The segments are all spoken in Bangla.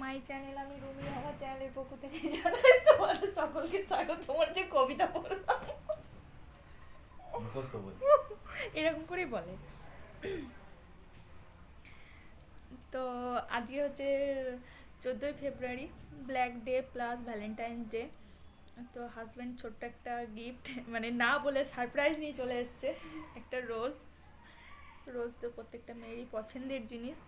মাই চ্যানেল, আমি রুমি। আমার চ্যানেলের পক্ষ থেকে জানাই তোমাদের সকলকে স্বাগত। তোমার যে কবিতা পড়লাম মুখস্থ বলি। এরকম করেই বলে। তো আজকে হচ্ছে 14ই ফেব্রুয়ারি, black day plus valentine's day. তো হাজব্যান্ড ছোট্ট একটা গিফট, মানে না বলে সারপ্রাইজ নিয়ে চলে এসছে, একটা রোজ। রোজ তো প্রত্যেকটা মেয়েরই পছন্দের জিনিস।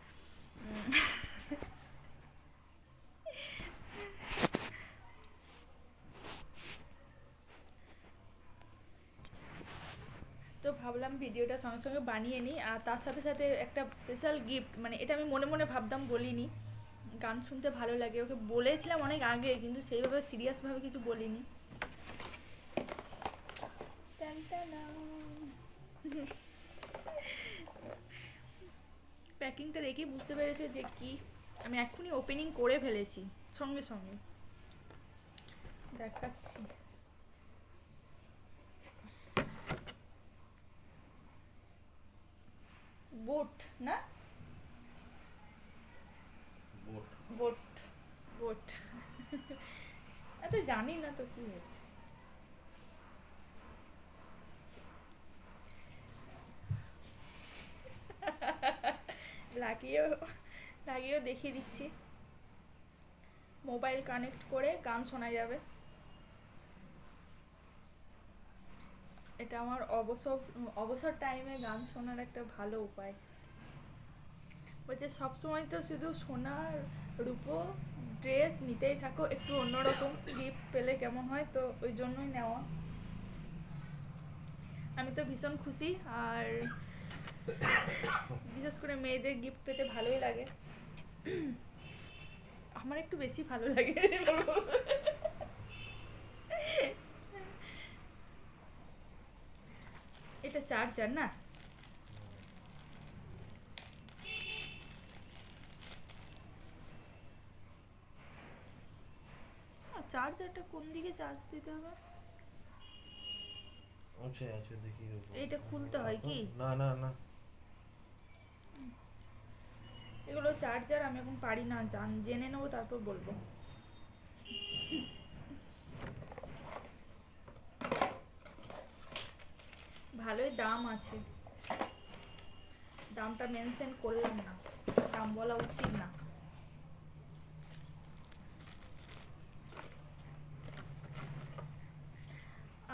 তো ভাবলাম ভিডিওটা সঙ্গে সঙ্গে বানিয়ে নিই, আর তার সাথে সাথে একটা স্পেশাল গিফট, মানে এটা আমি মনে মনে ভাবতাম, বলিনি। গান শুনতে ভালো লাগে, ওকে বলেছিলাম অনেক আগে, কিন্তু সেইভাবে সিরিয়াসভাবে কিছু বলিনি। প্যাকিংটা দেখেই বুঝতে পেরেছো যে কি। আমি এক্ষুনি ওপেনিং করে ফেলেছি সঙ্গে সঙ্গে, দেখাচ্ছি। বোট না, বোট। Boat, boat. এত জানি না তো কি হয়েছে। লাগিয়েও লাগিয়েও দেখিয়ে দিচ্ছি। মোবাইল কানেক্ট করে গান শোনা যাবে। এটা আমার অবসর অবসর টাইমে গান শোনার একটা ভালো উপায়। বলছে সবসময় তো শুধু সোনার রূপো ড্রেস নিতেই থাকো, একটু অন্যরকম গিফট পেলে কেমন হয়, তো ওই জন্যই নেওয়া। আমি তো ভীষণ খুশি, আর বিশেষ করে মেয়েদের গিফট পেতে ভালোই লাগে। আমার একটু বেশি ভালো লাগে। এটা চার্জার না? চার্জারটা কোন দিকে চার্জ দিতে হবে? আচ্ছা আচ্ছা, দেখি দেবো। এইটা খুলতে হয় কি? না না না। এগুলো চার্জার আমি এখন পারি না, জেনে নেবো তারপর বলবো। ভালোই দাম আছে, দামটা মেনশন করলাম না, দাম বলা উচিত না।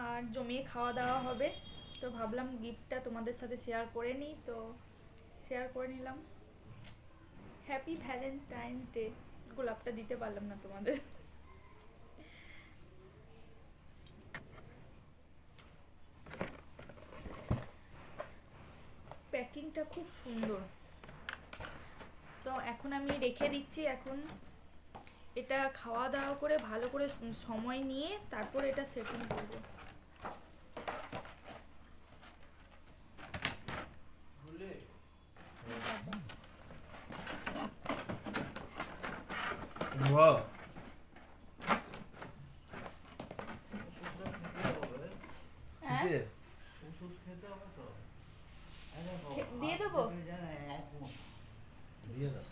আর জমিয়ে খাওয়া দাওয়া হবে, তো ভাবলাম গিফটটা তোমাদের সাথে শেয়ার করে নিই, তো শেয়ার করে নিলাম। Happy Valentine day. গোলাপটা দিতে পারলাম না তোমাদের। প্যাকিংটা খুব সুন্দর। তো এখন আমি রেখে দিচ্ছি। এখন এটা খাওয়া দাওয়া করে ভালো করে সময় নিয়ে তারপর এটা সেটিং করবো। ওয়াও, হ্যাঁ, কিসের? ওষুধ খেতে হবে তো। দিয়ে দেবো। দিয়ে দাও।